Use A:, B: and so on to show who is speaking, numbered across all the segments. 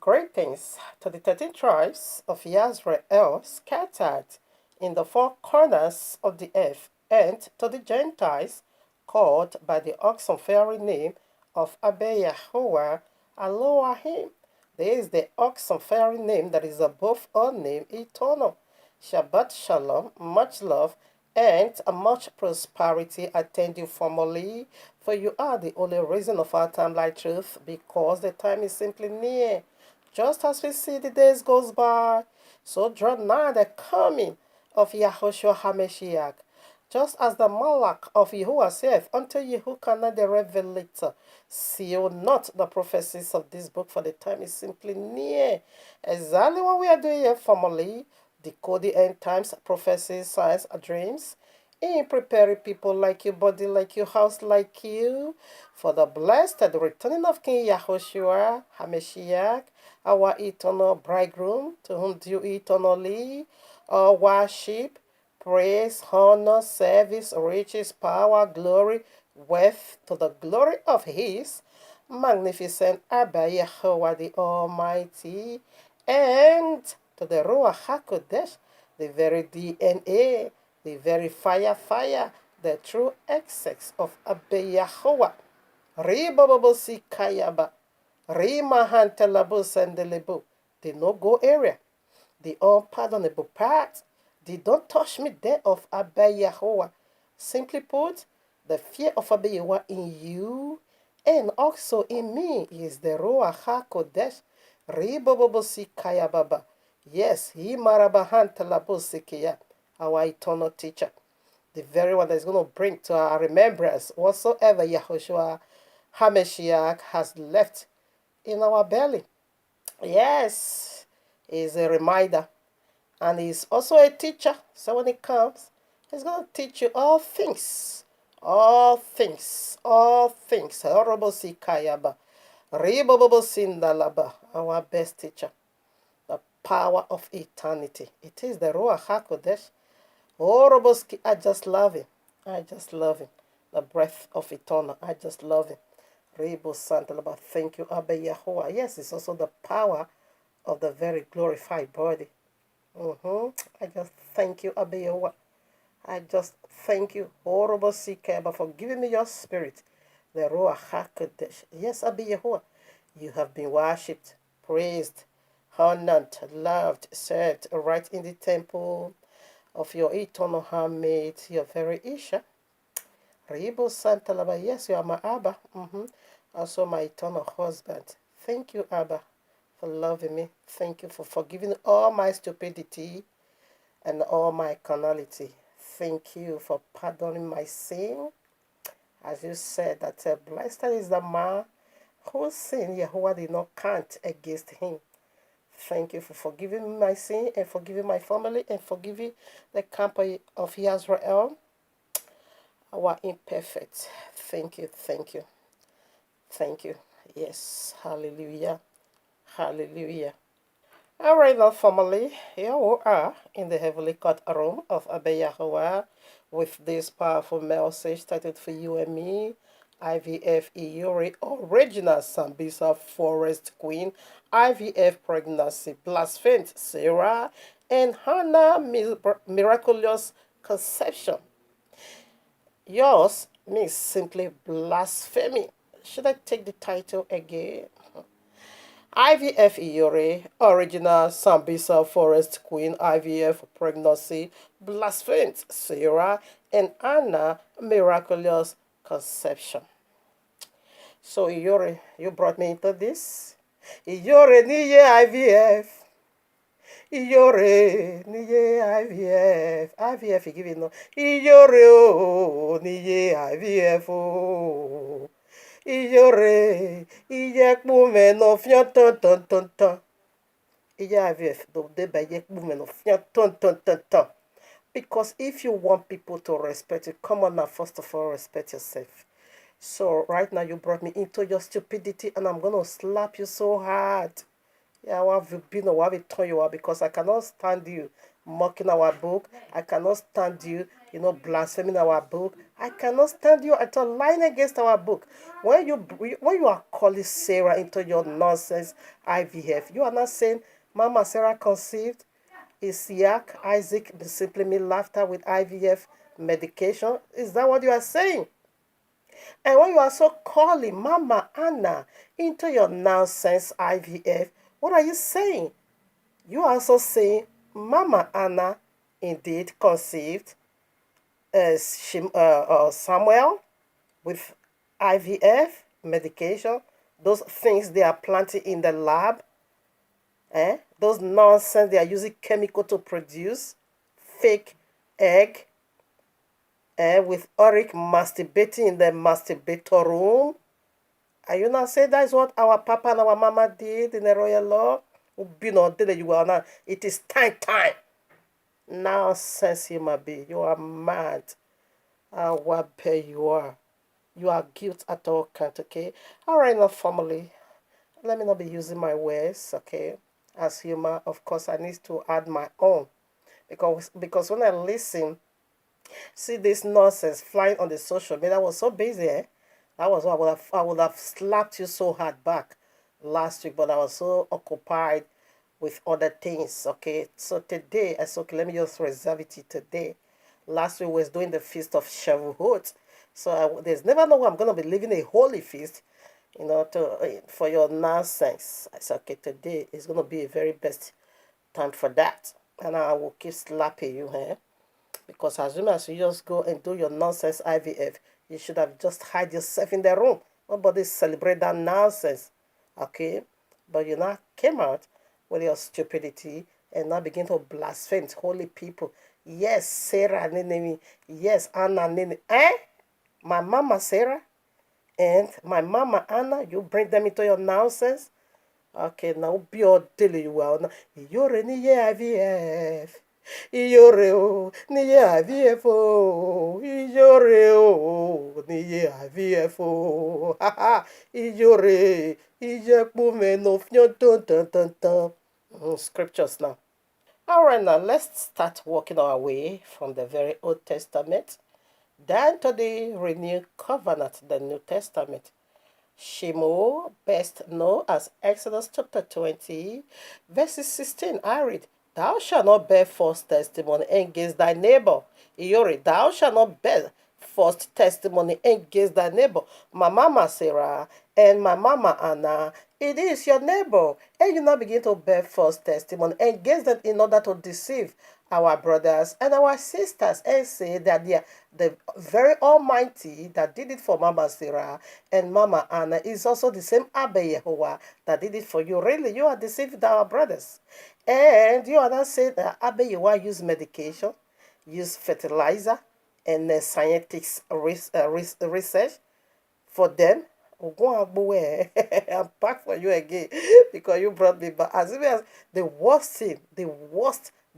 A: Greetings to the 13 tribes of Israel scattered in the four corners of the earth, and to the Gentiles called by the awesome fairy name of YAHUAH Elohim. This is the awesome fairy name that is above all name, eternal. Shabbat Shalom, much love, and much prosperity attend you formally, for you are the only reason of our time like truth, because the time is simply near. Just as we see the days goes by, so draw nigh the coming of Yahushua HaMashiach. Just as the Malach of Yahuwah saith unto Yehukanah the Revelator, seal not the prophecies of this book, for the time is simply near. Exactly what we are doing here formally, decoding end times, prophecies, signs, dreams, in preparing people like you, body like you, house like you, for the blessed returning of King Yahushua HaMashiach, our eternal bridegroom, to whom due eternally all worship, praise, honor, service, riches, power, glory, wealth, to the glory of his magnificent Abba Yahuwah the Almighty, and to the Ruach HaKodesh, the very DNA, the very fire, the true essence of Abba Yahuwah. Ribababo Sikayaba, Rimahantalabo Sandelebo, the no-go area, the unpardonable part, the don't touch me there of Abba Yahuwah. Simply put, the fear of Abba Yahuwah in you and also in me is the Ruach HaKodesh, Ribababo Sikayababa. Yes, Himarabahantalabo Sikiya, our eternal teacher, the very one that is going to bring to our remembrance whatsoever Yahushua HaMashiach has left in our belly. Yes, he's a reminder, and he's also a teacher. So when he comes, he's going to teach you all things. All things. All things. Horrible Sikayaba. Ribobobo Sindalaba. Our best teacher. The power of eternity. It is the Ruach HaKodesh. Oroboski, I just love him. I just love him. The breath of eternal. I just love him. Rebo Santalaba. Thank you, Abba Yahuwah. Yes, it's also the power of the very glorified body. I just thank you, Abba Yahuwah. I just thank you, Orobosi Keba, for giving me your spirit, the Ruach HaKodesh. Yes, Abba Yahuwah. You have been worshipped, praised, honored, loved, served right in the temple of your eternal handmaid, your very Isha. Rebo Santalaba. Yes, you are my Abba. Also my eternal husband. Thank you, Abba, for loving me. Thank you for forgiving all my stupidity and all my carnality. Thank you for pardoning my sin. As you said, that blessed is the man whose sin Yahuwah did not count against him. Thank you for forgiving my sin and forgiving my family and forgiving the camp of Israel, our imperfect. Thank you, thank you, thank you. Yes, hallelujah, hallelujah. All right, now, family, here we are in the heavenly courtroom of Abba Yahuwah with this powerful message titled for you and me, IVF Iyore, original Sambisa forest queen, IVF pregnancy, blasphemed Sarah and Hannah miraculous conception. Yours means simply blasphemy. Should I take the title again? IVF Iyore, original Sambisa forest queen, IVF pregnancy, blasphemed Sarah and Hannah miraculous conception. So Iyore, you brought me into this. Iyore niye IVF. Iyore niye IVF. IVF you give it no. Iyore o niye IVF o. Iyore iyekpume no fian ton. Iya IVF do de ba iyekpume no fian ton. Because if you want people to respect you, come on now, first of all, respect yourself. So right now you brought me into your stupidity and I'm going to slap you so hard. Yeah, I have been a while turn you out because I cannot stand you mocking our book. I cannot stand you blaspheming our book. I cannot stand you at all lying against our book. When you are calling Sarah into your nonsense IVF, you are not saying Mama Sarah conceived, Isaac, Isaac simply mean laughter with IVF medication. Is that what you are saying? And when you are so calling Mama Anna into your nonsense IVF, what are you saying? You are also saying Mama Anna indeed conceived Samuel with IVF medication, those things they are planting in the lab, those nonsense they are using chemical to produce, fake egg, with Oric masturbating in the masturbator room. Are you not saying that is what our papa and our mama did in the royal law? It is time. Nonsense, human being. You are mad. What pay you are. You are guilt at all count, okay? Alright, now family. Let me not be using my words, okay? As human, of course, I need to add my own. Because when I listen, see this nonsense flying on the social media, I was so busy, That was why I would have slapped you so hard back last week, but I was so occupied with other things, okay? So today, I said, okay, let me just reserve it today. Last week was doing the feast of Shavuot. So there's never no way I'm going to be living a holy feast, for your nonsense. I said, okay, today is going to be a very best time for that. And I will keep slapping you, because as soon as you just go and do your nonsense IVF, you should have just hide yourself in the room. Nobody celebrate that nonsense, okay? But you now came out with your stupidity and now begin to blaspheme holy people. Yes, Sarah, Nene. Yes, Anna, Nene. My mama Sarah and my mama Anna, you bring them into your nonsense? Okay, now be all daily you are. Iyore ni ye IVF. Iyore o ni ye IVF o. Iyore o ni ye IVF o. Ha ha. Iyore. Ijepu me no fnyo dun. Scriptures now. Alright, now let's start walking our way from the very Old Testament down to the renewed covenant, the New Testament. Shemo, best known as Exodus chapter 20, verses 16. I read, Thou shalt not bear false testimony against thy neighbor. Iyore, thou shalt not bear false testimony against thy neighbor. My mama Sarah and my mama Anna, it is your neighbor. And you now begin to bear false testimony against them in order to deceive our brothers and our sisters and say that they are the very Almighty that did it for Mama Sarah and Mama Anna is also the same Abba Yahuwah that did it for you. Really, you are deceiving our brothers. And you are not saying that Abba Yahuwah use medication, use fertilizer, and scientific research for them. I'm back for you again because you brought me back. As if as the worst thing, the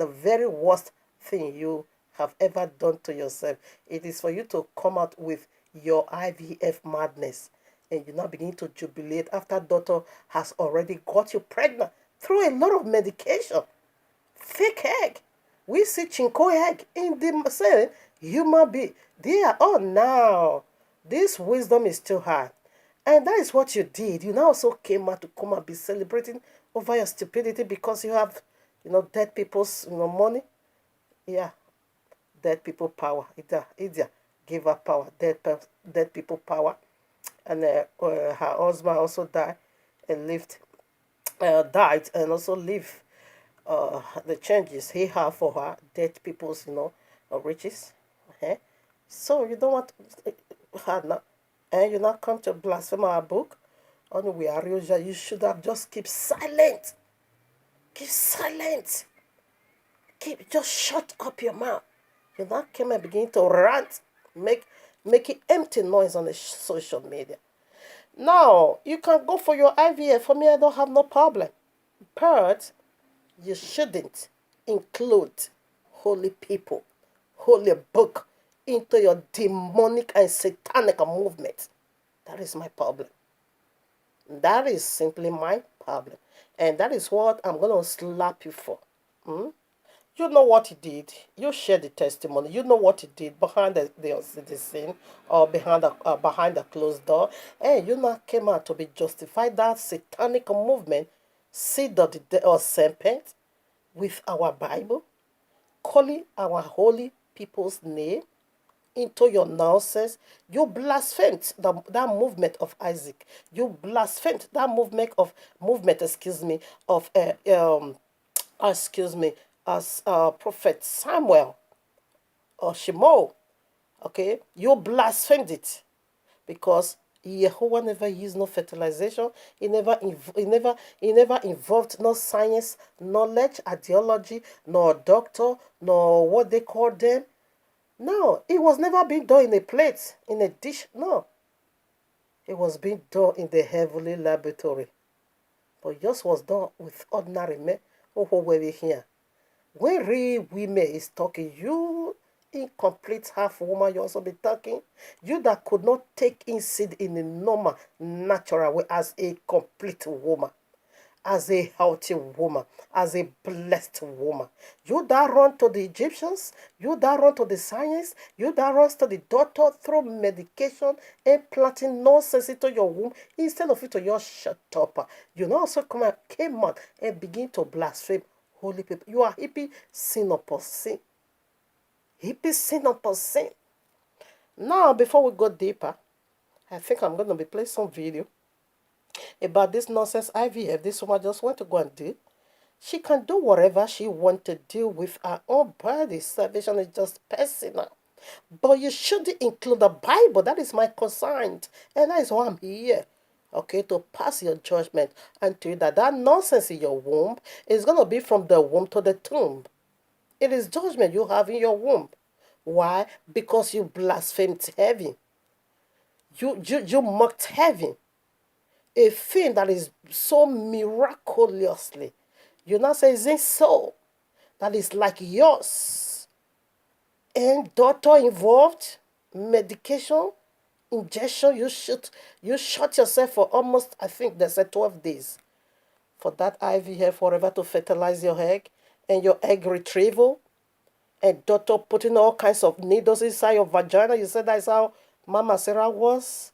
A: very worst thing you have ever done to yourself, it is for you to come out with your IVF madness and you now begin to jubilate after daughter has already got you pregnant through a lot of medication. Fake egg. We see chinko egg in the same human being. They are, oh, now this wisdom is too hard. And that is what you did. You now also came out to come and be celebrating over your stupidity because you have, dead people's, money. Yeah, dead people power. Idia gave her power. Dead people power. And her husband also died and died and also lived the changes he had for her. Dead people's, riches. Okay? So you don't want her now. And you now come to blaspheme our book. You should have just keep silent. Keep silent. Just shut up your mouth. You now came and begin to rant, making empty noise on the social media. Now, you can go for your IVF. For me, I don't have no problem. But you shouldn't include holy people, holy book into your demonic and satanic movement. That is my problem. That is simply my problem. And that is what I'm going to slap you for. You know what he did. You share the testimony. You know what he did behind the scene or behind the closed door. And you now came out to be justified that satanic movement, seed of the or serpent, with our Bible, calling our holy people's name into your nonsense. You blasphemed that movement of Isaac. You blasphemed that excuse me, of excuse me, as Prophet Samuel or Shemo. Okay, you blasphemed it because Yahuwah never used no fertilization. He never involved no science, knowledge, ideology, nor doctor, nor what they call them. No, it was never being done in a plate, in a dish. No, it was being done in the heavenly laboratory. But yours was done with ordinary men who were here. When real women is talking, you incomplete half woman, you also be talking. You that could not take in seed in a normal, natural way as a complete woman, as a healthy woman, as a blessed woman. You that run to the Egyptians, you that run to the science, you that runs to the doctor through medication and planting nonsense into your womb instead of it to just shut up. You now also came out and begin to blaspheme holy people. You are hippie sin upon sin. Hippie sin upon sin. Now, before we go deeper, I think I'm going to be playing some video about this nonsense IVF this woman just want to go and do. She can do whatever she wants to do with her own body. Salvation is just personal. But you should include the Bible. That is my concern. And that is why I'm here. Okay, to pass your judgment and to you that nonsense in your womb is going to be from the womb to the tomb. It is judgment you have in your womb. Why? Because you blasphemed heaven. You mocked heaven. A thing that is so miraculously. You now say, is it so? That is like yours. And doctor involved, medication, injection, you shot yourself for almost, I think they said 12 days. For that IVF, whatever, to fertilize your egg and your egg retrieval. And doctor putting all kinds of needles inside your vagina. You said that's how Mama Sarah was.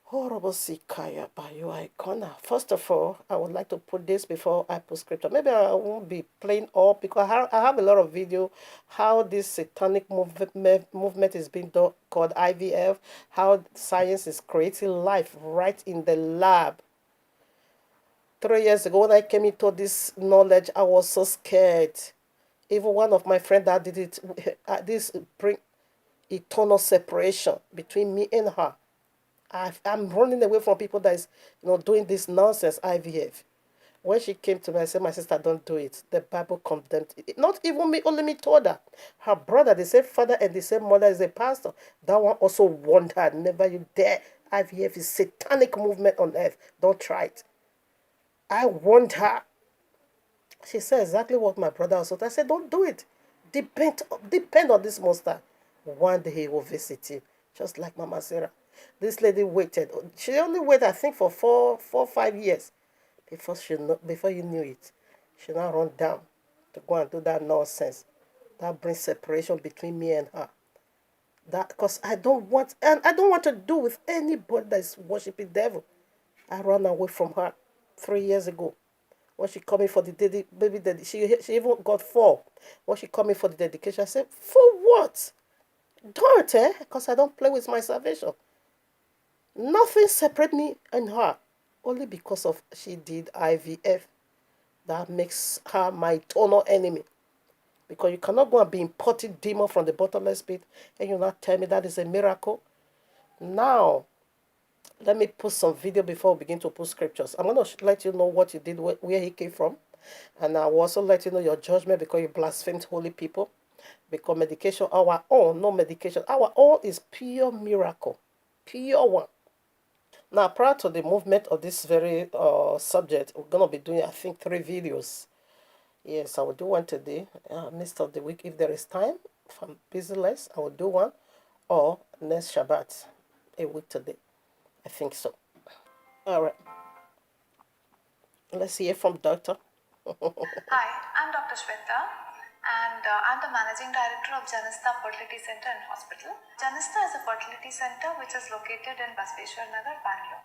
A: Horrible sikaya by you icona. First of all, I would like to put this before I put scripture. Maybe I won't be playing all because I have a lot of video how this satanic movement is being done called IVF, how science is creating life right in the lab. 3 years ago when I came into this knowledge, I was so scared. Even one of my friends that did it, this bring eternal separation between me and her. I'm running away from people that is, doing this nonsense IVF. When she came to me, I said, my sister, don't do it. The Bible condemned it. Not even me, only me told her. Her brother, the same father and the same mother is a pastor. That one also warned her, never you dare. IVF is satanic movement on earth. Don't try it. I warned her. She said exactly what my brother also told. I said, don't do it. Depend on this monster. One day he will visit you. Just like Mama Sarah. This lady waited. She only waited, I think, for 5 years before you knew it. She now run down to go and do that nonsense. That brings separation between me and her. That because I don't want to do with anybody that is worshiping devil. I ran away from her 3 years ago. When she coming for the baby daddy, she even got 4. When she coming for the dedication, I said, for what? Don't, because I don't play with my salvation. Nothing separate me and her. Only because of she did IVF. That makes her my eternal enemy. Because you cannot go and be importing demon from the bottomless pit and you not tell me that is a miracle. Now, let me put some video before we begin to put scriptures. I'm going to let you know what you did, where he came from. And I will also let you know your judgment because you blasphemed holy people. Because medication, our own, no medication. Our own is pure miracle. Pure one. Now, prior to the movement of this very subject, we're going to be doing, I think, 3 videos. Yes, I will do one today, midst of the week. If there is time, if I'm busy less, I will do one. Or next Shabbat, a week today. I think so. All right. Let's hear from Doctor.
B: Hi, I'm Dr. Shweta. and I'm the managing director of Janista Fertility Center and Hospital. Janista is a fertility center which is located in Blasphemyed, Bangalore.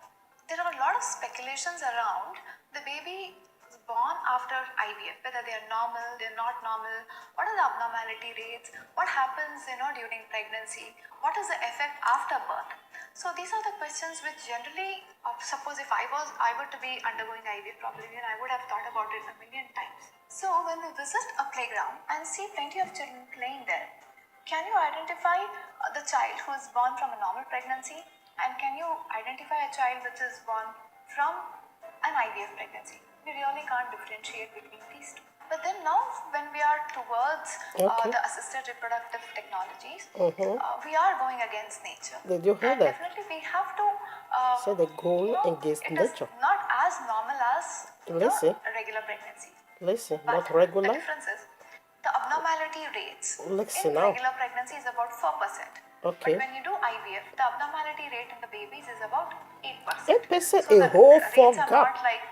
B: There are a lot of speculations around the baby is born after IVF, whether they are normal, they're not normal, what are the abnormality rates, what happens during pregnancy, what is the effect after birth. So these are the questions which generally, suppose if I were to be undergoing IVF, probably I would have thought about it a million times. So when we visit a playground and see plenty of children playing there, can you identify the child who is born from a normal pregnancy, and can you identify a child which is born from an IVF pregnancy? We really can't differentiate between these two. But then now when we are towards the assisted reproductive technologies, we are going against nature.
A: Did you hear
B: and
A: that?
B: Definitely we have to
A: So they go against
B: it
A: nature.
B: is not as normal as
A: Listen.
B: the regular pregnancy.
A: Listen,
B: But
A: not regular.
B: the difference is the abnormality rates
A: Listen
B: in
A: now.
B: regular pregnancy is about 4%.
A: Okay.
B: But when you do IVF, the abnormality rate in the babies is about 8%.
A: 8%,
B: So
A: a whole
B: the
A: four
B: rates are
A: gap.
B: not like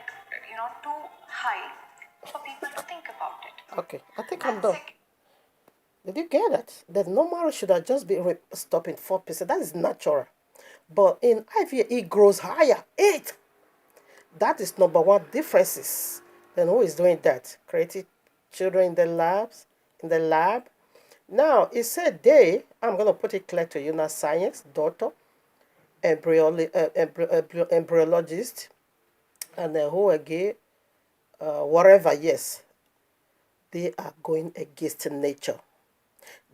B: too high for people to think about it.
A: Okay, I think I'm done. Did you get it? The normal should have just been stopping 4%. That is natural. But in IVF, it grows higher. 8. That is number one differences. Then who is doing that? Creating children in the labs, in the lab. Now, it said I'm going to put it clear to you now, science, doctor, embryologist, and who again, whatever, yes, they are going against nature.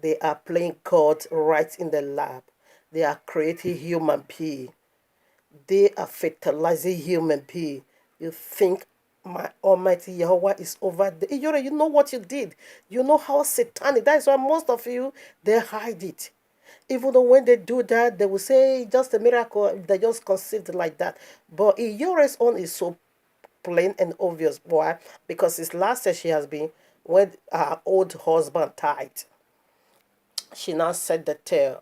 A: They are playing God right in the lab. They are creating human being. They are fertilizing human being. You think my Almighty Yahweh is over there? Iyore, you know what you did. You know how satanic. That is why most of you, they hide it. Even though when they do that, they will say just a miracle. They just conceived like that. But Iyore's own is so plain and obvious. Why? Because since last year she has been, when her old husband died, she now said that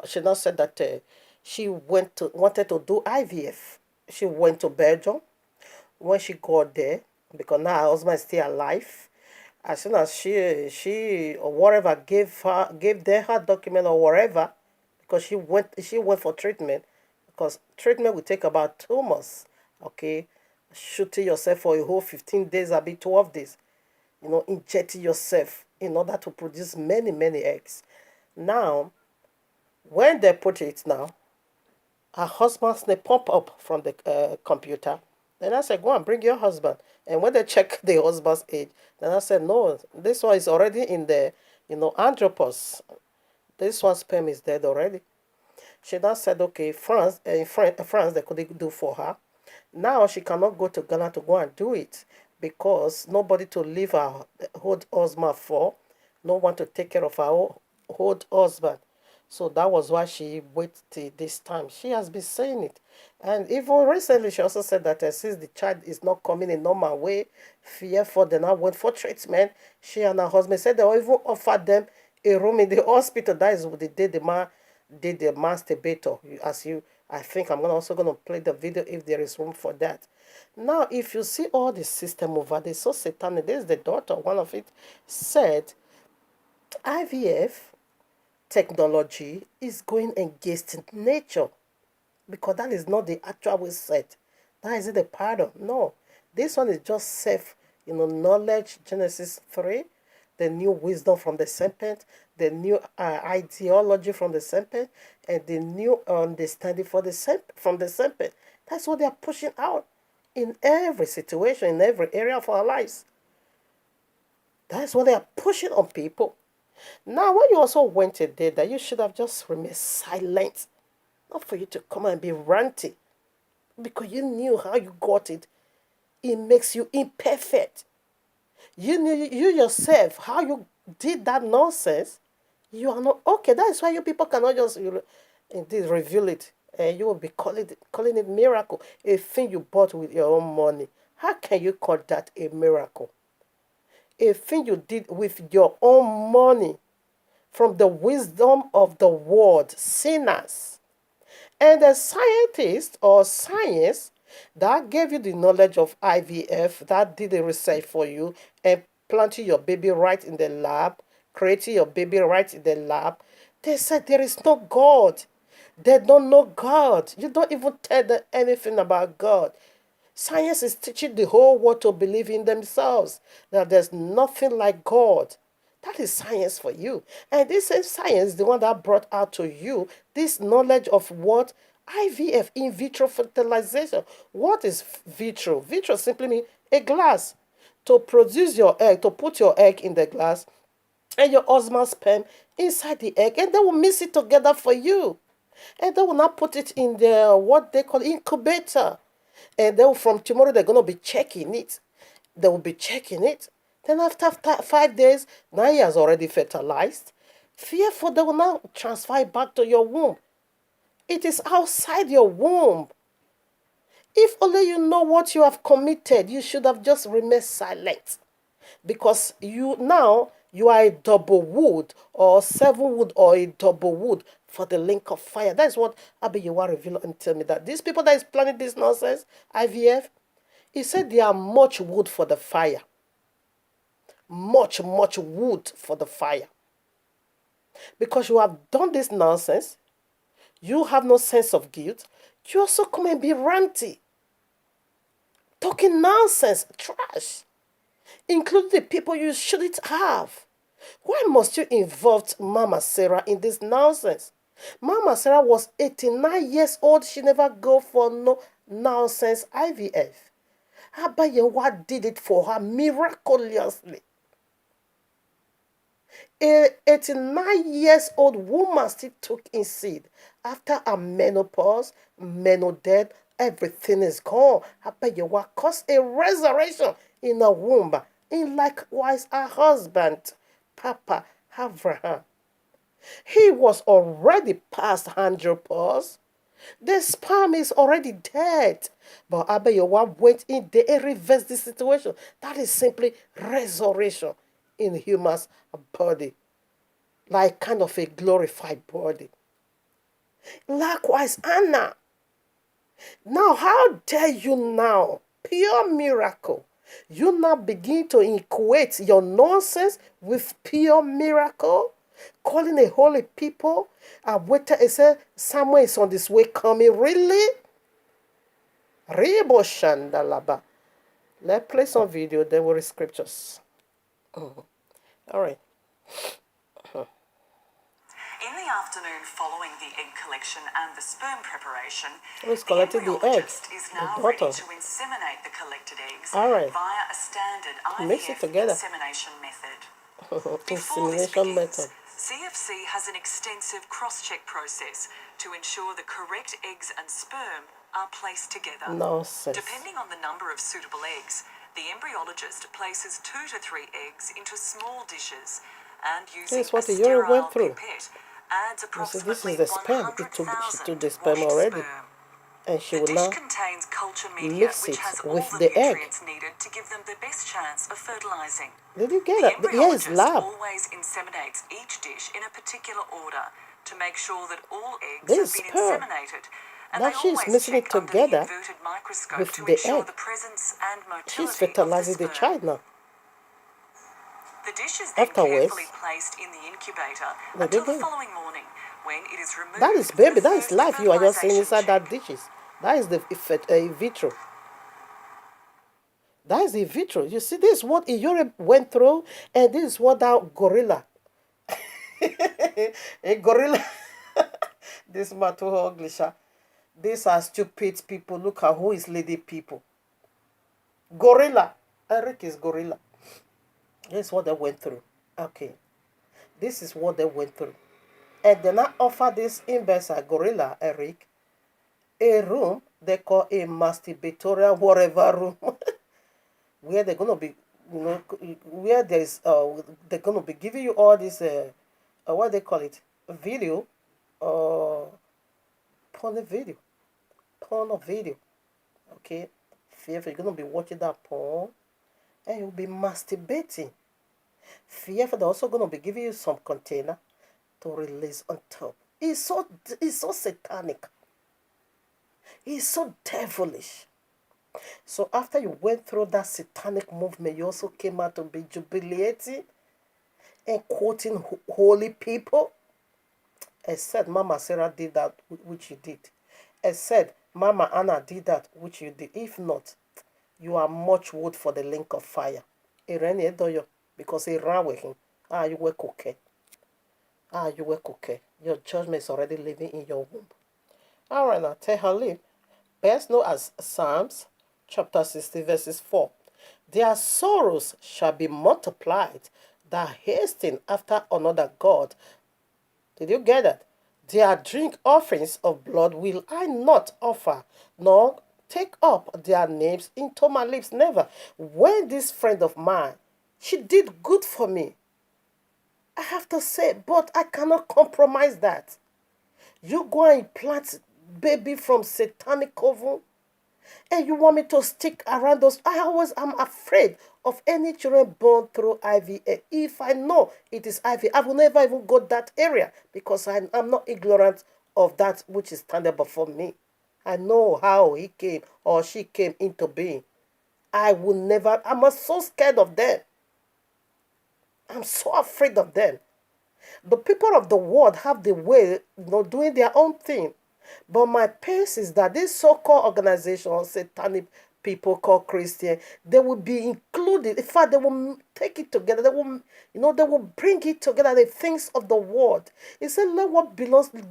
A: she now said that she wanted to do IVF. She went to Belgium. When she got there, because now her husband is still alive, as soon as she or whatever gave them her document or whatever, because she went for treatment, because treatment will take about 2 months. Okay, shooting yourself for a whole 15 days, a bit 12 days, injecting yourself in order to produce many, many eggs. Now, when they put it now, her husband's name pop up from the computer. Then I said, go and bring your husband. And when they check the husband's age, then I said, no, this one is already in the, andropause. This one's sperm is dead already. She now said, okay, France, they couldn't do for her. Now she cannot go to Ghana to go and do it because nobody to leave her old husband for, no one to take care of her old husband. So that was why she waited till this time. She has been saying it. And even recently, she also said that since the child is not coming in normal way, fearful, they now went for treatment. She and her husband said they even offered them a room in the hospital. That is the day the man did the masturbator. I think I'm also going to play the video if there is room for that. Now, if you see all the system over there, so satanic. This is the daughter, one of it, said IVF technology is going against nature because that is not the actual way set. That isn't the paradigm. No. This one is just self, knowledge, Genesis 3, the new wisdom from the serpent, the new ideology from the serpent, and the new understanding from the serpent. That's what they are pushing out in every situation, in every area of our lives. That's what they are pushing on people. Now, when you also went and did that, you should have just remained silent. Not for you to come and be ranting. Because you knew how you got it. It makes you imperfect. You knew you yourself, how you did that nonsense. You are not okay. That is why you people cannot just indeed reveal it. And you will be calling it miracle. A thing you bought with your own money. How can you call that a miracle? A thing you did with your own money from the wisdom of the world, sinners. And the scientist or science that gave you the knowledge of IVF, that did the research for you and planting your baby right in the lab, creating your baby right in the lab. They said there is no God. They don't know God. You don't even tell them anything about God. Science is teaching the whole world to believe in themselves, that there's nothing like God. That is science for you. And this is science, the one that brought out to you this knowledge of what IVF, in vitro fertilization. What is vitro? Vitro simply means a glass. To produce your egg, to put your egg in the glass, and your husband's sperm inside the egg, and they will mix it together for you. And they will not put it in the what they call incubator. And then from tomorrow they're gonna be checking it. They will be checking it. Then after 5 days, now he has already fertilized. Therefore, they will now transfer it back to your womb. It is outside your womb. If only you know what you have committed, you should have just remained silent. Because you are a double wood or 7 wood or a double wood for the link of fire. That's what Iyore revealed and tell me, that these people that is planning this nonsense, IVF, he said they are much wood for the fire. Much wood for the fire. Because you have done this nonsense, you have no sense of guilt, you also come and be ranty, talking nonsense, trash, including the people you shouldn't have. Why must you involve Mama Sarah in this nonsense? Mama Sarah was 89 years old. She never go for no nonsense IVF. Abayewa did it for her miraculously. A 89 years old woman still took in seed. After a menopause, death, everything is gone. Abayewa caused a resurrection in her womb. In likewise her husband, Papa Abraham. He was already past andropause. The sperm is already dead. But Abayewa went in there and reversed the situation. That is simply resurrection in human's body. Like kind of a glorified body. Likewise, Hannah. Now, how dare you now? Pure miracle. You now begin to equate your nonsense with pure miracle, calling a holy people. Waiter and say Samuel is on this way coming. Really? Rebo Shandalaba. Let's play some video, then we'll read scriptures. All right.
C: In the afternoon following the egg collection and the sperm preparation,
A: Who's
C: the
A: collected the egg?
C: embryologist is now
A: The
C: ready
A: daughter.
C: to inseminate the collected eggs
A: Alright.
C: via a standard
A: Mix it
C: IVF
A: together.
C: insemination method. Before this
A: Insemination
C: begins,
A: method.
C: CFC has an extensive cross-check process to ensure the correct eggs and sperm are placed together.
A: Nonsense.
C: Depending on the number of suitable eggs, the embryologist places 2 to 3 eggs into small dishes and using
A: This is what
C: a
A: Iyore
C: sterile
A: went through.
C: pipette adds
A: You see,
C: approximately
A: this is the sperm. She
C: 100,000
A: took the sperm
C: washed
A: already.
C: sperm.
A: And she
C: The
A: will
C: dish
A: now
C: contains culture media,
A: mix
C: which
A: it
C: has all
A: with
C: the
A: the egg.
C: nutrients needed to give them the best chance of fertilizing.
A: Did you
C: The
A: get it? Here is
C: embryologist
A: lab.
C: always inseminates each dish in a particular order to make sure that all eggs
A: This
C: have been
A: sperm.
C: inseminated. And
A: Now
C: they
A: she's
C: always
A: mixing
C: check
A: it
C: under the
A: together
C: inverted microscope
A: with
C: to
A: the
C: ensure
A: egg.
C: the presence and
A: She's
C: motility of the
A: fertilizing the
C: sperm.
A: child now.
C: The dish is then
A: Afterwards,
C: carefully placed in the incubator
A: they
C: until
A: did
C: the
A: it.
C: following morning, when it is removed
A: That is
C: for
A: baby.
C: the
A: That is
C: first
A: life. You are just seeing
C: fertilization
A: inside
C: check.
A: that dishes. That is the vitro. That is the vitro. You see, this is what Iyore went through, and this is what that gorilla. A gorilla. This man too ugly, sha. These are stupid people. Look at who is leading people. Gorilla. Eric is gorilla. This is what they went through. Okay. This is what they went through. And then I offer this imbecile gorilla, Eric, a room they call a masturbatorial whatever room. Where they're gonna be, where there's they're gonna be giving you all this what they call it, video, porn video, okay. Fearful, you're gonna be watching that porn, and you'll be masturbating. Fearful, they're also gonna be giving you some container to release on top. It's so satanic. It's so devilish. So after you went through that satanic movement, you also came out to be jubilating and quoting holy people. Except Mama Sarah did that, which you did. Except Mama Anna did that, which you did. If not, you are much wood for the link of fire. Irene Edoyo, because he ran with him. You were okay. You were okay. Your judgment is already living in your womb. All right, now, Tehalim, best known as Psalms, chapter 60, verses 4. Their sorrows shall be multiplied, that hasten after another God. Did you get that? Their drink offerings of blood will I not offer, nor take up their names into my lips. Never. When this friend of mine, she did good for me, I have to say, but I cannot compromise that. You go and plant baby from satanic coven, and you want me to stick around those. I'm afraid of any children born through IVF. If I know it is IVF, I will never even go that area because I'm not ignorant of that which is standing before me. I know how he came or she came into being. I'm so scared of them. I'm so afraid of them. The people of the world have the way, doing their own thing. But my pace is that these so-called organizations, satanic people called Christian, they will be included. In fact, they will take it together. They will bring it together, the things of the world. He said,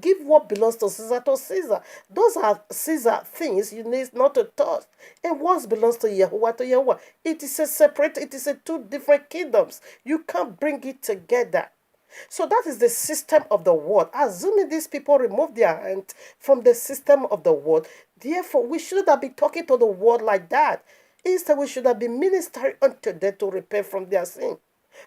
A: give what belongs to Caesar to Caesar. Those are Caesar things you need not to touch. And what belongs to Yahuwah to Yahuwah. It is a two different kingdoms. You can't bring it together. So that is the system of the world. Assuming these people remove their hand from the system of the world, therefore we shouldn't have been talking to the world like that. Instead, we should have been ministering unto them to repent from their sin.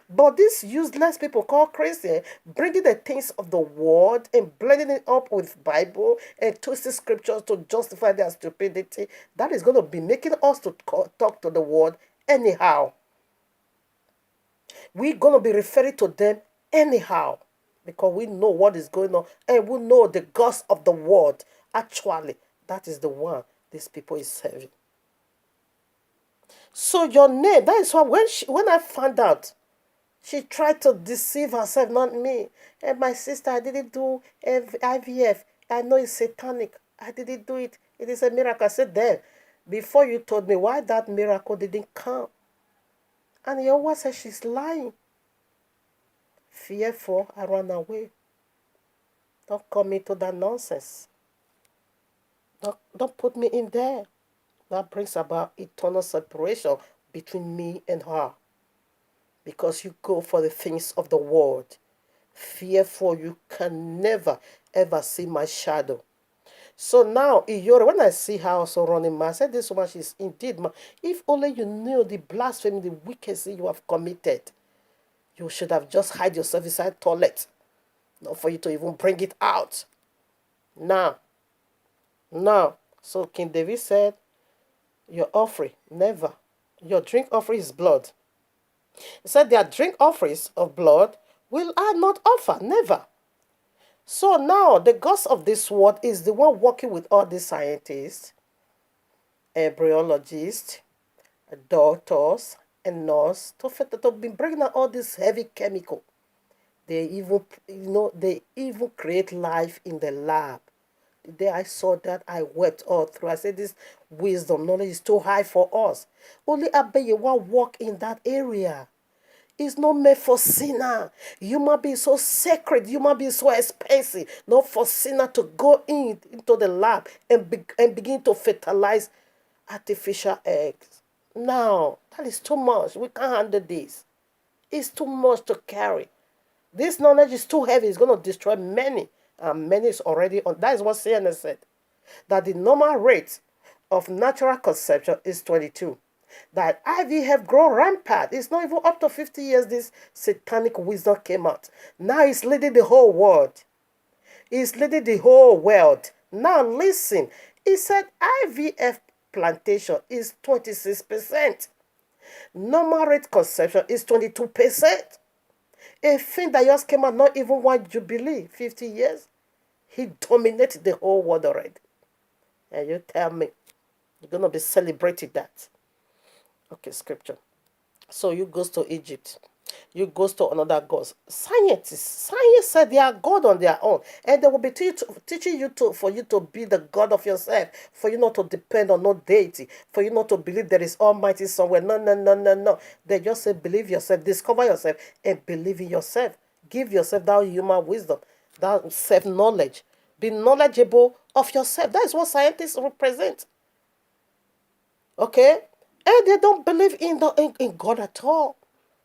A: But these useless people called Christian, bringing the things of the world and blending it up with Bible and twisting scriptures to justify their stupidity, that is going to be making us to talk to the world anyhow. We're going to be referring to them anyhow because we know what is going on and we know the gods of the world. Actually, that is the one these people is serving. So your name, that is why when I found out, she tried to deceive herself, not me. And my sister, I didn't do IVF. I know it's satanic. I didn't do it. It is a miracle. I said, then, before you told me why that miracle didn't come. And Yahuwah said she's lying. Fearful, I ran away. Don't come into that nonsense. Don't put me in there. That brings about eternal separation between me and her. Because you go for the things of the world. Fearful, you can never, ever see my shadow. So now, Iyore, when I see her also running mad, I said, this woman, she's indeed mad. If only you knew the blasphemy, the wicked sin you have committed, you should have just hide yourself inside toilet. Not for you to even bring it out. Now. So King David said, your offering, never. Your drink offering is blood. He said, their drink offerings of blood will I not offer, never. So now, the God of this world is the one working with all these scientists, embryologists, doctors, and nurses to be bringing out all this heavy chemical. They even create life in the lab. The day I saw that, I wept all through. I said, this wisdom, knowledge is too high for us. Only Abeyewa walk in that area. It's not made for sinner. Human being so sacred, human being so expensive. Not for sinner to go into the lab and begin to fertilize artificial eggs. No, that is too much. We can't handle this. It's too much to carry. This knowledge is too heavy. It's going to destroy many. And many is already on. That is what CNN said. That the normal rate of natural conception is 22. That IVF grow rampant. It's not even up to 50 years this satanic wisdom came out. Now it's leading the whole world. It's leading the whole world. Now listen. He said IVF plantation is 26%. Normal rate conception is 22%. A thing that just came out, not even one jubilee, 50 years. He dominated the whole world already. And you tell me, You're going to be celebrating that. Okay, scripture. So you goes to Egypt. You goes to another god. Science said they are God on their own, and they will be teaching you to for you to be the God of yourself, for you not to depend on no deity, for you not to believe there is Almighty somewhere. No, no, no, no, no. They just say believe yourself, discover yourself, and believe in yourself. Give yourself that human wisdom, that self knowledge. Be knowledgeable of yourself. That is what scientists represent. Okay, and they don't believe in God at all.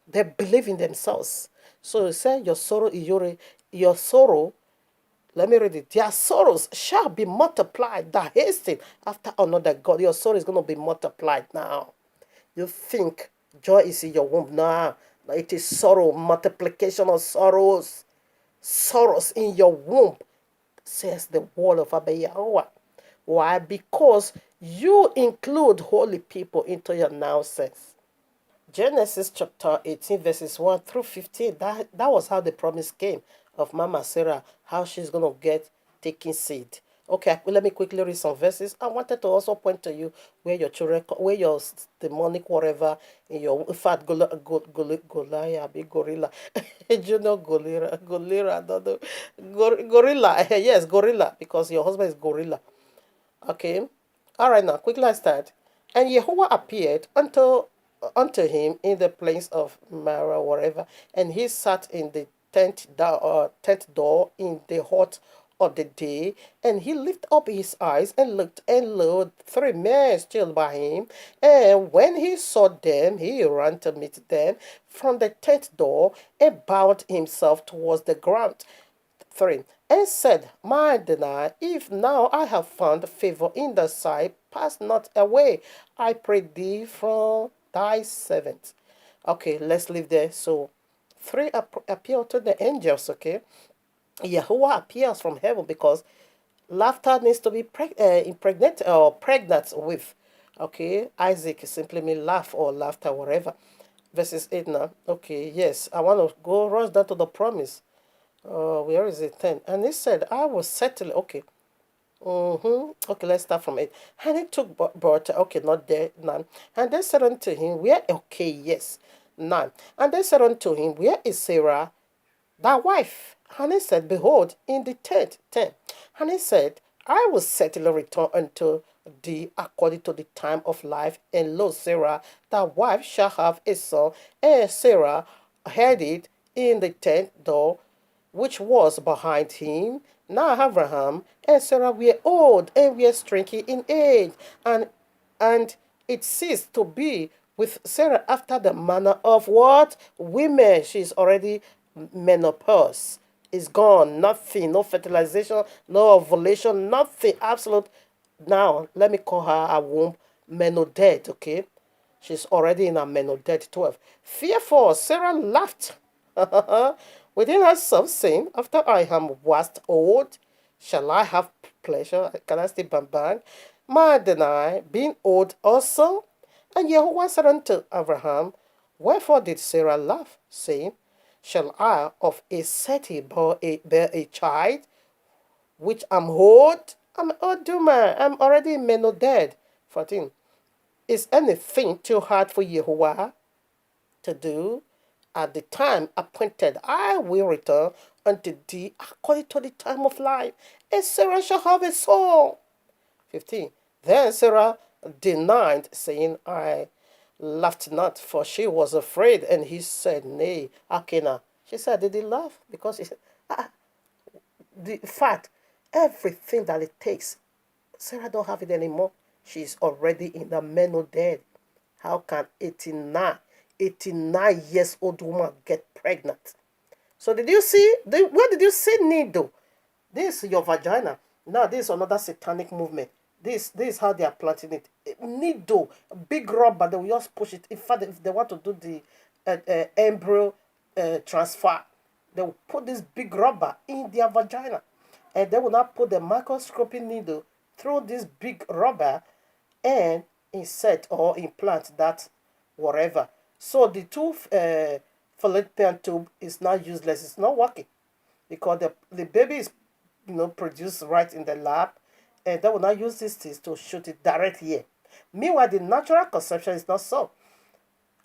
A: They believe in themselves. So he said, your sorrow, Iyore, your sorrow, let me read it. Their sorrows shall be multiplied. That hasting after another God. Your sorrow is going to be multiplied now. You think joy is in your womb now. It is sorrow, multiplication of sorrows. Sorrows in your womb, says the word of Abba Yahuwah. Why? Because you include holy people into your nonsense. Genesis chapter 18, verses 1 through 15. That was how the promise came of Mama Sarah, how she's going to get taking seed. Okay, let me quickly read some verses. I wanted to also point to you where your children, where your demonic whatever, in your, in fact, Goliath, big gorilla, you know, gorilla, I don't know. Gorilla, yes, gorilla, because your husband is gorilla. Okay. All right, now, quickly I start. And Yahuwah appeared unto him in the place of Mara, wherever, and he sat in the tent door in the hot of the day, and he lifted up his eyes and looked, and lo, three men still by him. And when he saw them, he ran to meet them from the tent door and bowed himself towards the ground. 3. And said, my deny, if now I have found favor in the sight, pass not away, I pray thee, from thy servant. Okay, let's leave there. So, 3 appeal to the angels, okay? Yahuwah appears from heaven because laughter needs to be impregnated or pregnant with. Okay, Isaac simply means laugh or laughter, whatever. Verses 8 now. Okay, yes, I want to go rush down to the promise. Where is it? 10. And he said, I will settle. Okay. Okay, let's start from 8. And he took but okay, not there, 9. And they said unto him, where, okay, yes, 9. And they said unto him, where is Sarah, thy wife? And he said, behold, in the tent, 10. And he said, I will certainly return unto thee according to the time of life. And lo, Sarah, thy wife, shall have a son. And Sarah heard it in the tent door which was behind him. Now Abraham and Sarah were old and were stricken in age, and it ceased to be with Sarah after the manner of what? Women. She's already menopause. Is gone. Nothing. No fertilization, no ovulation, nothing. Absolute. Now, let me call her a womb menoded, okay? She's already in a menoded 12. Fearful, Sarah laughed within herself, saying, after I am waxed old, shall I have pleasure? Can I still bang bang? My deny, being old also? And Yahuwah said unto Abraham, wherefore did Sarah laugh, saying, shall I of a city bear a child, which am old? I'm old doomer. I'm already menoded. 14. Is anything too hard for Yahuwah to do? At the time appointed, I will return unto thee according to the time of life, and Sarah shall have a son. 15. Then Sarah denied, saying, I laughed not, for she was afraid. And he said, nay, Akena. She said, did he laugh? Because he said, the fact, everything that it takes, Sarah don't have it anymore. She's already in the mental dead. How can 89 years old woman get pregnant? So did you see, where did you see needle? This is your vagina. Now this is another satanic movement. This is how they are planting it. Needle, big rubber, they will just push it. In fact, if they want to do the embryo transfer, they will put this big rubber in their vagina. And they will not put the microscopic needle through this big rubber and insert or implant that whatever. So the two fallopian tube is now useless. It's not working because the baby is produced right in the lab, and they will not use this to shoot it direct here. Meanwhile, the natural conception is not so.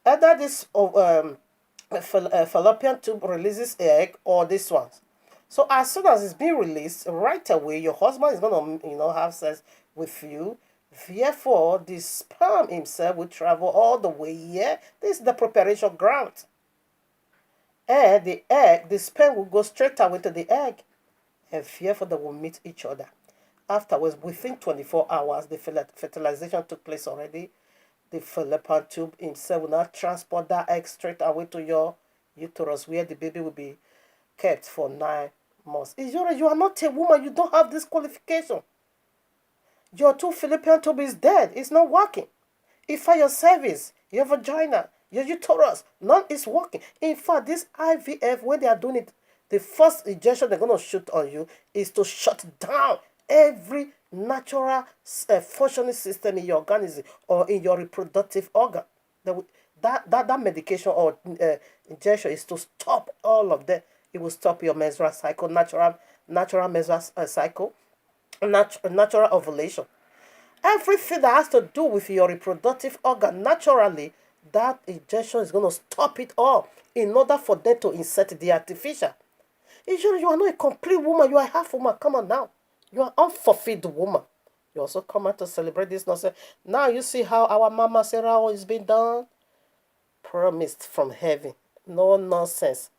A: Either this fallopian tube releases egg or this one. So as soon as it's being released, right away, your husband is gonna, have sex with you. Therefore, the sperm himself will travel all the way here. This is the preparation ground. And the sperm will go straight away to the egg. And therefore, they will meet each other. Afterwards, within 24 hours, the fertilization took place already. The fallopian tube himself will not transport that egg straight away to your uterus, where the baby will be kept for 9 months. Iyore, you are not a woman. You don't have this qualification. Your two fallopian tube is dead. It's not working. If for your cervix, your vagina, your uterus, none is working. In fact, this IVF, when they are doing it, the first injection they're going to shoot on you is to shut down every natural functioning system in your organism or in your reproductive organ. That medication or injection is to stop all of that. It will stop your menstrual cycle, natural menstrual cycle, natural ovulation. Everything that has to do with your reproductive organ, naturally, that injection is going to stop it all in order for them to insert the artificial. Usually, you are not a complete woman. You are a half woman. Come on now. You are unfulfilled woman. You also come out to celebrate this nonsense. Now you see how our mama Sarah is being done. Promised from heaven. No nonsense.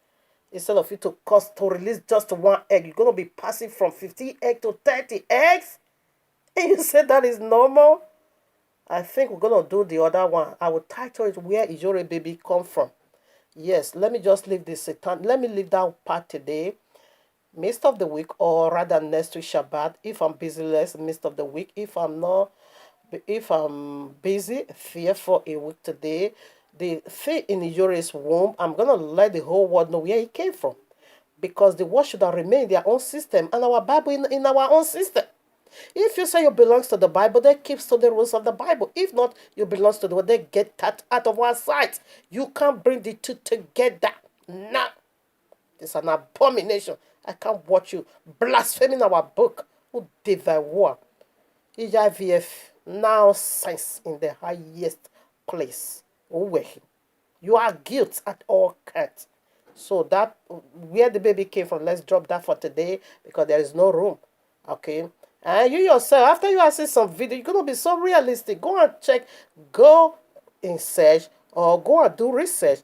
A: Instead of you to release just one egg, you're going to be passing from 50 eggs to 30 eggs. And you say that is normal? I think we're going to do the other one. I will title it, Where Iyore Baby Come From? Yes, let me just leave this. Let me leave that part today. Midst of the week, or rather next week Shabbat. If I'm busy, less midst of the week. If I'm busy, fear for a week today. The thing in Iyore's womb, I'm going to let the whole world know where it came from. Because the word should have remained in their own system and our Bible in our own system. If you say you belong to the Bible, they keep to the rules of the Bible. If not, you belong to the world, they get that out of our sight. You can't bring the two together. No. It's an abomination. I can't watch you blaspheming our book. Who did that war? IVF now science in the highest place. You are guilt at all counts. So that where the baby came from, let's drop that for today because there is no room. Okay. And you yourself, after you have seen some video, you're gonna be so realistic. Go and check, go in search or go and do research.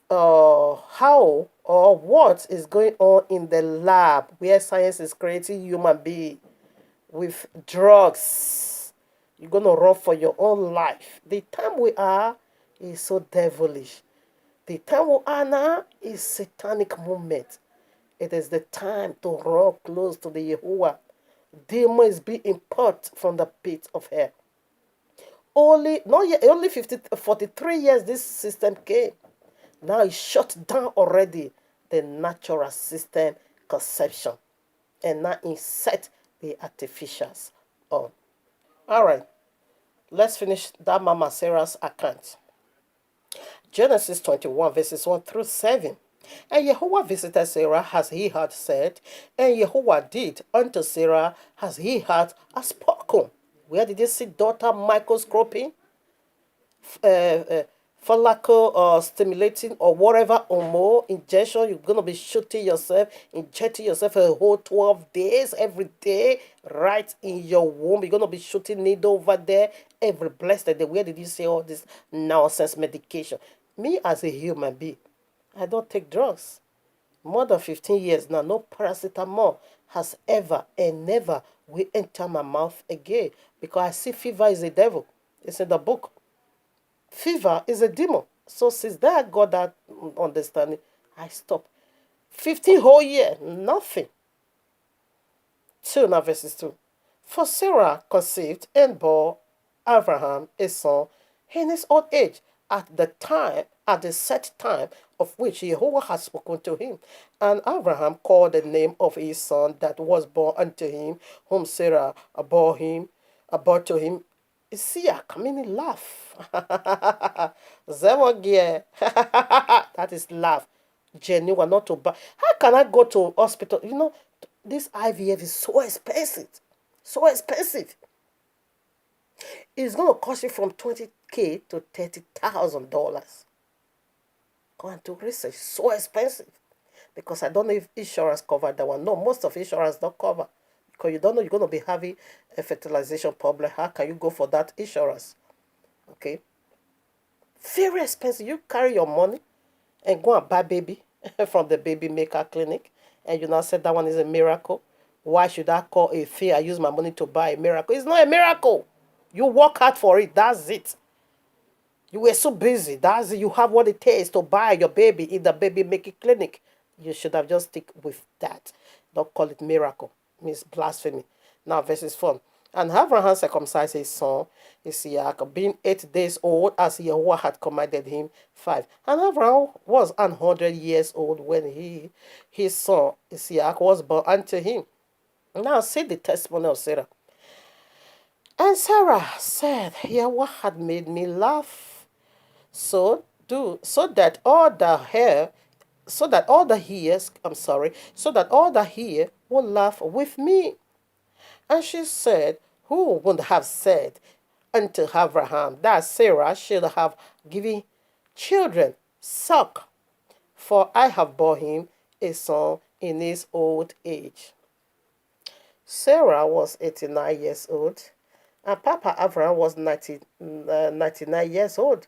A: How or what is going on in the lab where science is creating human being with drugs. You're gonna run for your own life. The time we are is so devilish. The time we are now is satanic moment. It is the time to run close to the Yahuwah. Demon is being imported from the pit of hell. Only 43 years this system came. Now it shut down already the natural system conception. And now insert the artificials on. Alright. Let's finish that Mama Sarah's account. Genesis 21 verses 1 through 7. And Yahuwah visited Sarah as he had said, and Yahuwah did unto Sarah as he had spoken. Where did you see daughter microscoping? Follicle stimulating or whatever or more injection, you're going to be injecting yourself a whole 12 days every day right in your womb. You're going to be shooting needle over there every blessed day. Where did you see all this nonsense medication? Me as a human being, I don't take drugs. More than 15 years now, no paracetamol has ever and never will enter my mouth again because I see fever is a devil. It's in the book. Fever is a demon. So since that I got that understanding, I stopped. 15 whole year, nothing. 2 now verses 2. For Sarah conceived and bore Abraham a son in his old age, at the set time of which Jehovah had spoken to him. And Abraham called the name of his son that was born unto him, whom Sarah bore to him, Isiak, meaning laugh. Zemogie. That is laugh. Genuine, not to buy. How can I go to hospital? This IVF is so expensive. So expensive. It's going to cost you from $20K to $30,000. Go and do research. So expensive. Because I don't know if insurance covered that one. No, most of insurance don't cover. Because you don't know you're going to be having a fertilization problem. How can you go for that insurance? Okay. Very expensive. You carry your money and go and buy baby from the baby maker clinic. And you now said that one is a miracle. Why should I call a fee? I use my money to buy a miracle. It's not a miracle. You work hard for it. That's it. You were so busy. That's it. You have what it takes to buy your baby in the baby making clinic. You should have just stick with that. Don't call it miracle. It means blasphemy. Now, verses 4. And Abraham circumcised his son, Isaac, being 8 days old, as Yahuwah had commanded him. 5. And Abraham was 100 years old when his son, Isaac, was born unto him. Now, see the testimony of Sarah. And Sarah said, Yahuwah had made me laugh. So that all the hear will laugh with me. And she said, who would have said unto Abraham that Sarah should have given children suck? For I have borne him a son in his old age. Sarah was 89 years old, and Papa Abraham was 99 years old.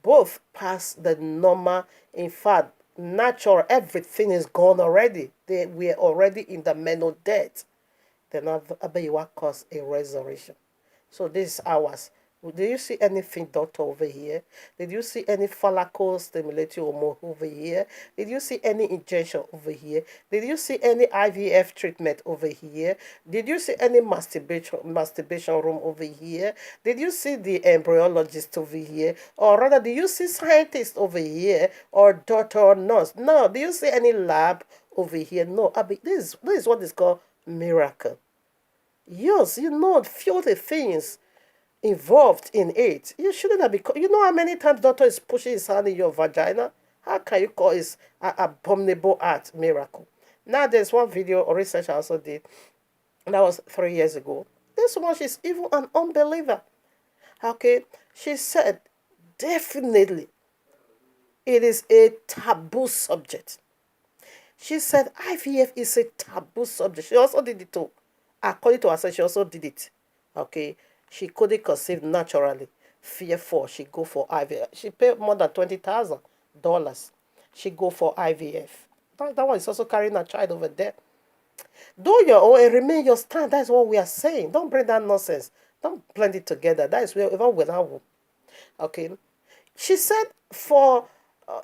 A: Both past the normal. In fact, natural, everything is gone already. They were already in the mental death. Then Abayiwa caused a resurrection. So this is ours. Do you see anything, doctor, over here? Did you see any follicle stimulating hormone over here? Did you see any injection over here? Did you see any IVF treatment over here? Did you see any masturbation room over here? Did you see the embryologist over here? Or rather, do you see scientist over here? Or doctor or nurse? No. Do you see any lab over here? No. This is what is called miracle. Yes, filthy things involved in it. You shouldn't have become. You know how many times doctor is pushing his hand in your vagina? How can you call it an abominable act miracle? Now there's one video or research I also did, and that was 3 years ago. This one, she's even an unbeliever. Okay, she said definitely it is a taboo subject. She said IVF is a taboo subject. She also did it too. According to herself, she also did it. Okay. She couldn't conceive naturally. Fearful, she go for IVF. She paid more than $20,000. She go for IVF. That one is also carrying a child over there. Do your own and remain your stand. That's what we are saying. Don't bring that nonsense. Don't blend it together. That is where even without. Okay. She said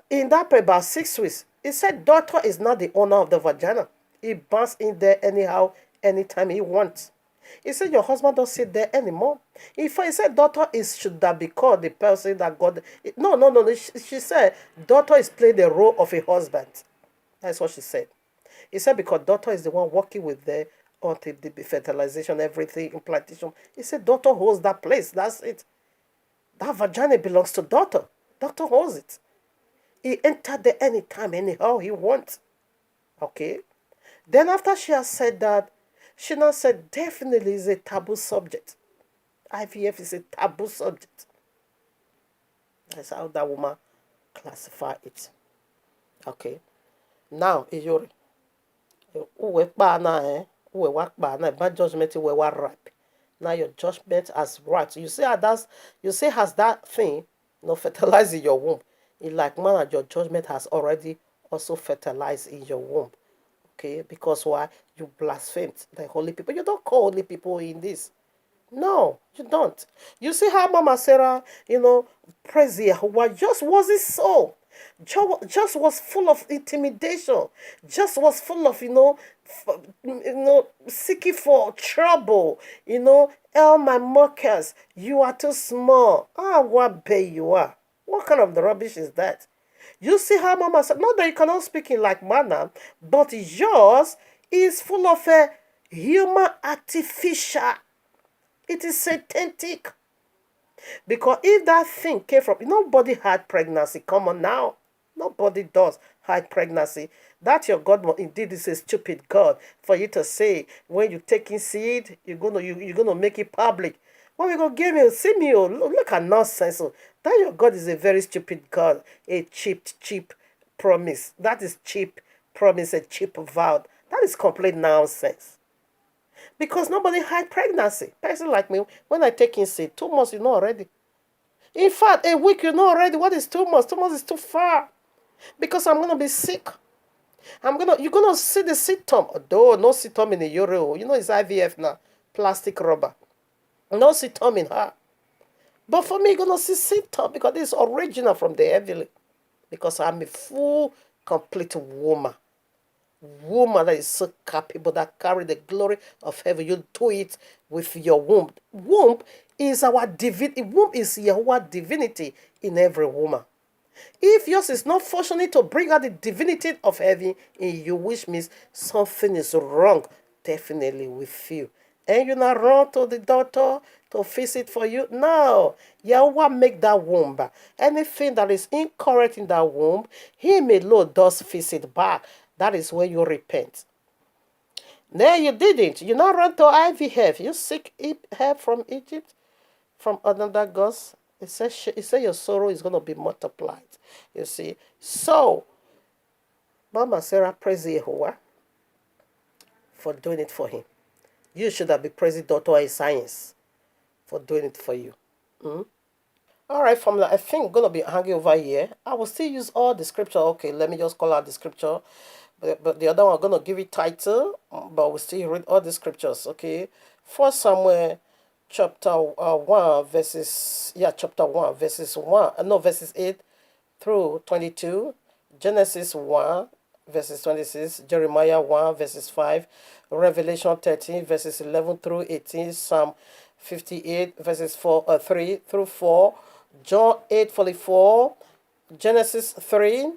A: in that about 6 weeks, it said daughter is not the owner of the vagina. He burns in there anyhow, anytime he wants. He said your husband don't sit there anymore. If I said daughter should that be called the person that got no. She said daughter is playing the role of a husband. That's what she said. He said because daughter is the one working with the until the fertilization, everything, implantation. He said daughter holds that place. That's it. That vagina belongs to daughter. Daughter holds it. He entered there anytime, anyhow he wants. Okay. Then after she has said that, she now said definitely is a taboo subject. IVF is a taboo subject. That's how that woman classified it. Okay. Now, Iyore. Bad judgment we were ripe. Now your judgment has right. You see has that thing fertilized in your womb. It's like man, your judgment has already also fertilized in your womb. Okay, because why? You blasphemed the holy people. You don't call holy people in this. No, you don't. You see how Mama Sarah, praise Yahuwah, just wasn't so. Just was full of intimidation. Just was full of, seeking for trouble. Oh, my mockers, you are too small. What bay you are. What kind of rubbish is that? You see how Mama said, not that you cannot speak in like manner, but yours is full of a human artificial. It is satanic. Because if that thing came from, nobody had pregnancy. Come on now. Nobody does hide pregnancy. That your God indeed is a stupid God for you to say when you're taking seed, you're gonna make it public. What we gonna give you? See me, oh, look at nonsense. Oh. That your God is a very stupid God, a cheap promise. That is cheap promise, a cheap vow. That is complete nonsense. Because nobody had pregnancy. Person like me, when I take in seed, 2 months, you know already. In fact, a week, you know already what is 2 months. 2 months is too far. Because I'm gonna be sick. You're gonna see the symptom. Although no symptom in the Iyore. You know it's IVF now. Plastic rubber. No symptom in her. But for me, you're gonna see symptom because it's original from the heavenly. Because I'm a full, complete woman. Woman that is so capable, that carry the glory of heaven. You do it with your womb. Womb is our divinity. Womb is Yahuwah divinity in every woman. If yours is not fortunate to bring out the divinity of heaven in you, which means something is wrong, definitely with you. And you not run to the doctor to fix it for you. No. Yahweh make that womb. Anything that is incorrect in that womb, Him alone does fix it back. That is when you repent. No, you didn't. You not run to IVF. You seek help from Egypt, from another gods. It says your sorrow is going to be multiplied. You see. So, Mama Sarah praise Yahuwah for doing it for him. You should have been praising Doctor in Science for doing it for you. All right, family, I think I'm going to be hanging over here. I will still use all the scripture. Okay, let me just call out the scripture. But the other one, I'm going to give it title, but we'll still read all the scriptures, okay? First Samuel chapter 1, verses 1, verses 8 through 22, Genesis 1, verses 26, Jeremiah 1, verses 5, Revelation 13, verses 11 through 18, Psalm 58, verses 3 through 4, John 8:44, Genesis 3,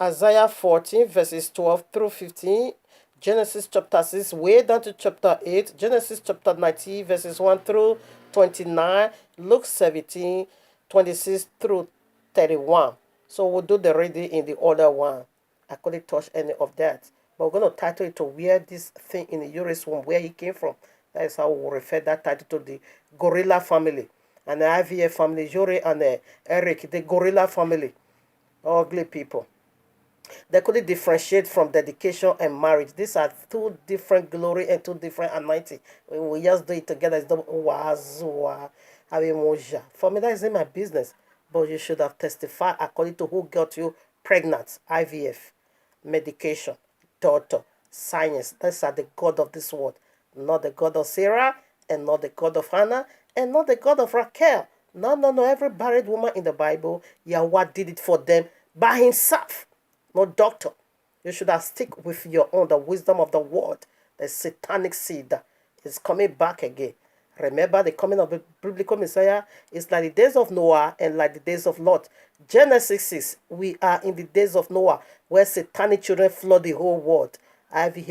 A: Isaiah 14, verses 12 through 15, Genesis chapter 6, way down to chapter 8, Genesis chapter 19, verses 1 through 29, Luke 17, 26 through 31. So we'll do the reading in the order one. I couldn't touch any of that. But we're going to title it to where this thing in the Iyore's womb, where he came from. That is how we'll refer that title to the gorilla family. And the IVF family, Iyore and Eric, the gorilla family. Ugly people. They couldn't differentiate from dedication and marriage. These are two different glory and two different anointing. We just do it together. It's for me, that isn't my business. But you should have testified according to who got you pregnant. IVF, medication, daughter, science. These are the God of this world. Not the God of Sarah, and not the God of Hannah, and not the God of Raquel. No. Every married woman in the Bible, Yahweh did it for them by himself. No doctor. You should have stick with your own, the wisdom of the word. The satanic seed is coming back again. Remember, the coming of the biblical Messiah is like the days of Noah and like the days of Lot. Genesis 6, we are in the days of Noah, where satanic children flood the whole world. IVF